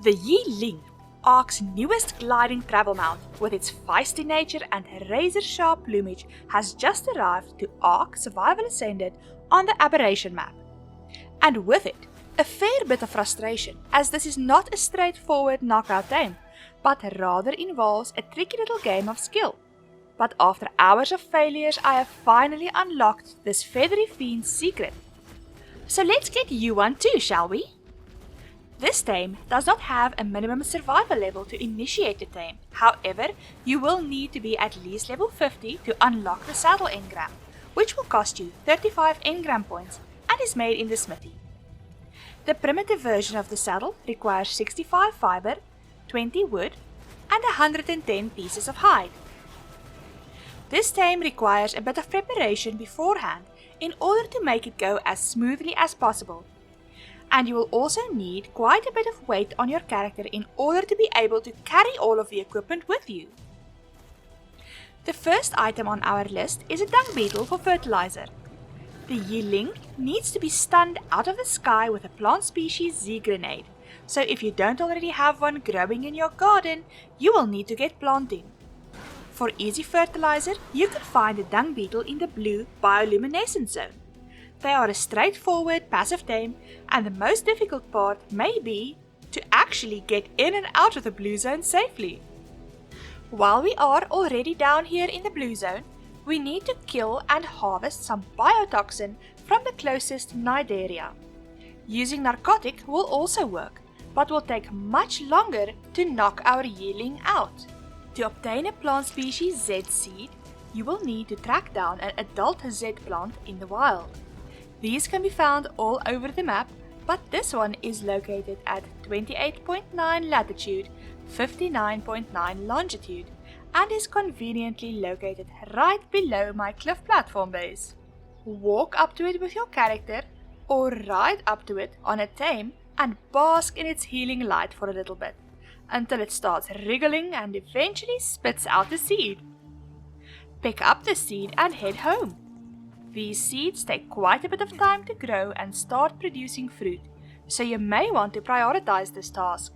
The Yi Ling, Ark's newest gliding travel mount, with its feisty nature and razor-sharp plumage, has just arrived to Ark Survival Ascended on the Aberration map. And with it, a fair bit of frustration, as this is not a straightforward knockout tame, but rather involves a tricky little game of skill. But after hours of failures, I have finally unlocked this feathery fiend's secret. So let's get you one too, shall we? This tame does not have a minimum survival level to initiate the tame. However, you will need to be at least level 50 to unlock the saddle engram, which will cost you 35 engram points and is made in the smithy. The primitive version of the saddle requires 65 fiber, 20 wood, and 110 pieces of hide. This tame requires a bit of preparation beforehand in order to make it go as smoothly as possible. And you will also need quite a bit of weight on your character in order to be able to carry all of the equipment with you. The first item on our list is a dung beetle for fertilizer. The Yi Ling needs to be stunned out of the sky with a plant species Z grenade, so if you don't already have one growing in your garden, you will need to get planting. For easy fertilizer, you can find the dung beetle in the blue bioluminescence zone. They are a straightforward passive tame, and the most difficult part may be to actually get in and out of the blue zone safely. While we are already down here in the blue zone, we need to kill and harvest some biotoxin from the closest Nidaria. Using narcotic will also work, but will take much longer to knock our Yi Ling out. To obtain a plant species Z seed, you will need to track down an adult Z plant in the wild. These can be found all over the map, but this one is located at 28.9 latitude, 59.9 longitude, and is conveniently located right below my cliff platform base. Walk up to it with your character, or ride up to it on a tame and bask in its healing light for a little bit, until it starts wriggling and eventually spits out the seed. Pick up the seed and head home. These seeds take quite a bit of time to grow and start producing fruit, so you may want to prioritize this task.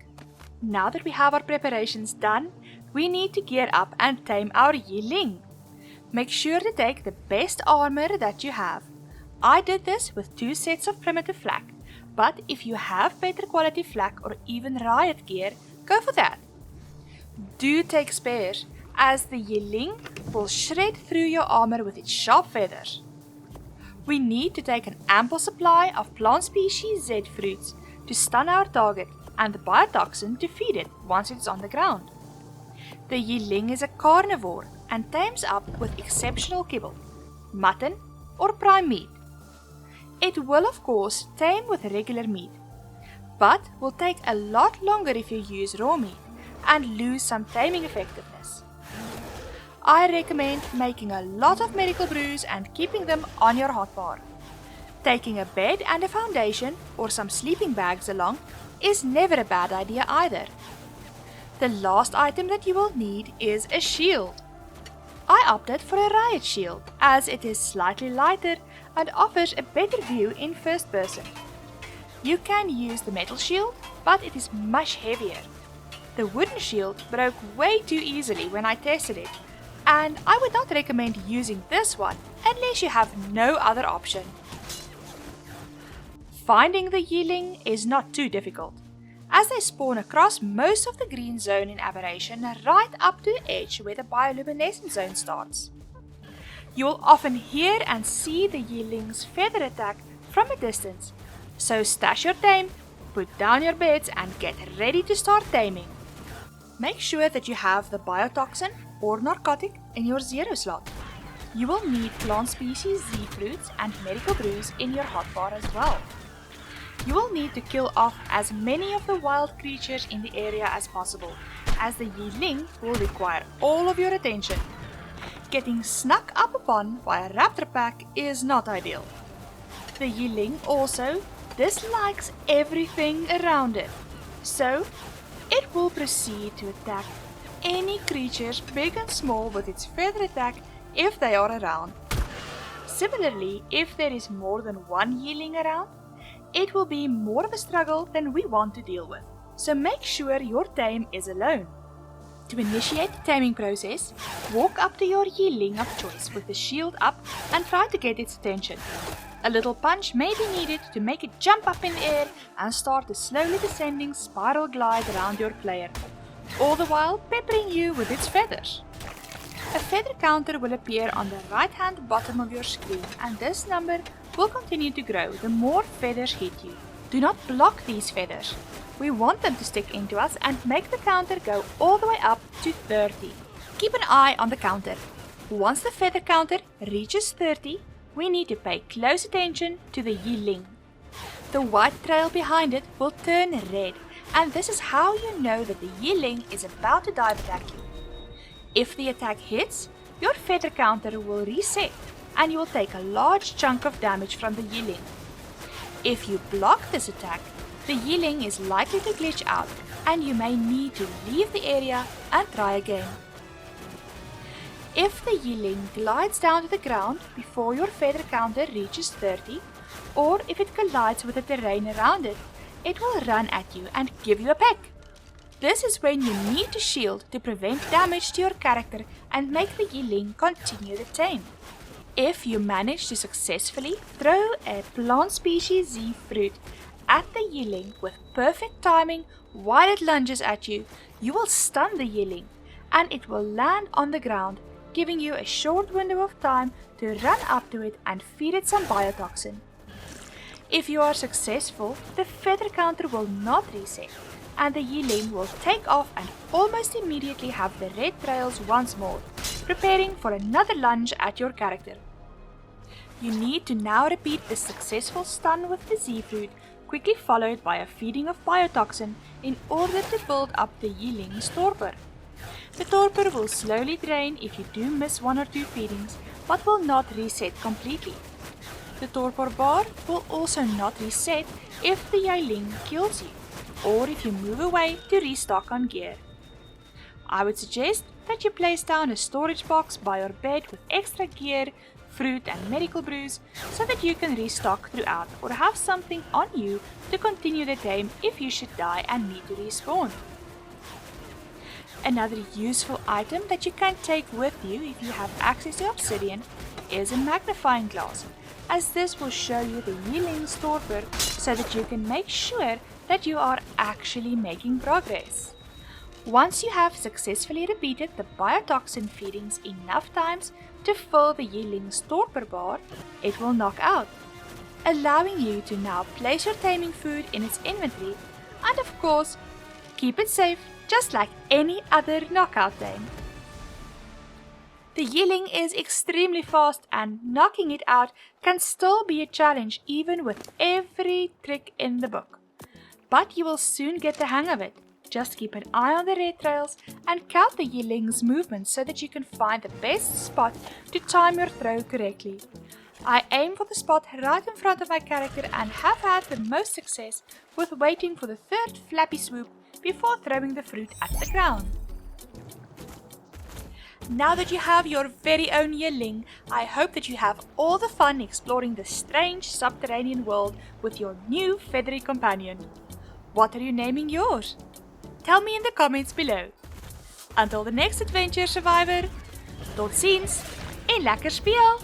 Now that we have our preparations done, we need to gear up and tame our Yi Ling. Make sure to take the best armor that you have. I did this with 2 sets of primitive flak, but if you have better quality flak or even riot gear, go for that. Do take spares, as the Yi Ling will shred through your armor with its sharp feathers. We need to take an ample supply of plant species Z fruits to stun our target and the biotoxin to feed it once it's on the ground. The Yi Ling is a carnivore and tames up with exceptional kibble, mutton or prime meat. It will of course tame with regular meat, but will take a lot longer if you use raw meat and lose some taming effectiveness. I recommend making a lot of medical brews and keeping them on your hotbar. Taking a bed and a foundation or some sleeping bags along is never a bad idea either. The last item that you will need is a shield. I opted for a riot shield as it is slightly lighter and offers a better view in first person. You can use the metal shield, but it is much heavier. The wooden shield broke way too easily when I tested it, and I would not recommend using this one unless you have no other option. Finding the Yi Ling is not too difficult, as they spawn across most of the green zone in Aberration right up to the edge where the bioluminescence zone starts. You will often hear and see the Yi Ling's feather attack from a distance, so stash your tame, put down your beds and get ready to start taming. Make sure that you have the biotoxin or narcotic in your 0 slot. You will need plant species Z fruits and medical brews in your hotbar as well. You will need to kill off as many of the wild creatures in the area as possible, as the Yi Ling will require all of your attention. Getting snuck up upon by a raptor pack is not ideal. The Yi Ling also dislikes everything around it, so it will proceed to attack any creatures big and small with its feather attack if they are around. Similarly, if there is more than one Yi Ling around, it will be more of a struggle than we want to deal with, so make sure your tame is alone. To initiate the taming process, walk up to your Yi Ling of choice with the shield up and try to get its attention. A little punch may be needed to make it jump up in the air and start a slowly descending spiral glide around your player, all the while peppering you with its feathers. A feather counter will appear on the right hand bottom of your screen, and this number will continue to grow the more feathers hit you. Do not block these feathers. We want them to stick into us and make the counter go all the way up to 30. Keep an eye on the counter. Once the feather counter reaches 30, we need to pay close attention to the Yi Ling. The white trail behind it will turn red, and this is how you know that the Yi Ling is about to dive attack you. If the attack hits, your feather counter will reset and you will take a large chunk of damage from the Yi Ling. If you block this attack, the Yi Ling is likely to glitch out and you may need to leave the area and try again. If the Yi Ling glides down to the ground before your feather counter reaches 30, or if it collides with the terrain around it, it will run at you and give you a peck. This is when you need to shield to prevent damage to your character and make the Yi Ling continue the tame. If you manage to successfully throw a plant species Z fruit at the Yi Ling with perfect timing while it lunges at you, you will stun the Yi Ling and it will land on the ground, giving you a short window of time to run up to it and feed it some biotoxin. If you are successful, the feather counter will not reset, and the Yi Ling will take off and almost immediately have the red trails once more, preparing for another lunge at your character. You need to now repeat the successful stun with the Z fruit, quickly followed by a feeding of biotoxin in order to build up the Yi Ling's torpor. The torpor will slowly drain if you do miss one or two feedings, but will not reset completely. The torpor bar will also not reset if the Yi Ling kills you, or if you move away to restock on gear. I would suggest that you place down a storage box by your bed with extra gear, fruit and medical brews so that you can restock throughout or have something on you to continue the tame if you should die and need to respawn. Another useful item that you can take with you if you have access to obsidian is a magnifying glass, as this will show you the Yi Ling's torpor so that you can make sure that you are actually making progress. Once you have successfully repeated the biotoxin feedings enough times to fill the Yi Ling's torpor bar, it will knock out, allowing you to now place your taming food in its inventory and of course keep it safe just like any other knockout tame. The Yi Ling is extremely fast and knocking it out can still be a challenge even with every trick in the book. But you will soon get the hang of it. Just keep an eye on the red trails and count the Yi Ling's movements so that you can find the best spot to time your throw correctly. I aim for the spot right in front of my character and have had the most success with waiting for the third flappy swoop before throwing the fruit at the ground. Now that you have your very own Yi Ling, I hope that you have all the fun exploring the strange subterranean world with your new feathery companion. What are you naming yours? Tell me in the comments below. Until the next adventure, survivor. Tot ziens en lekker speel!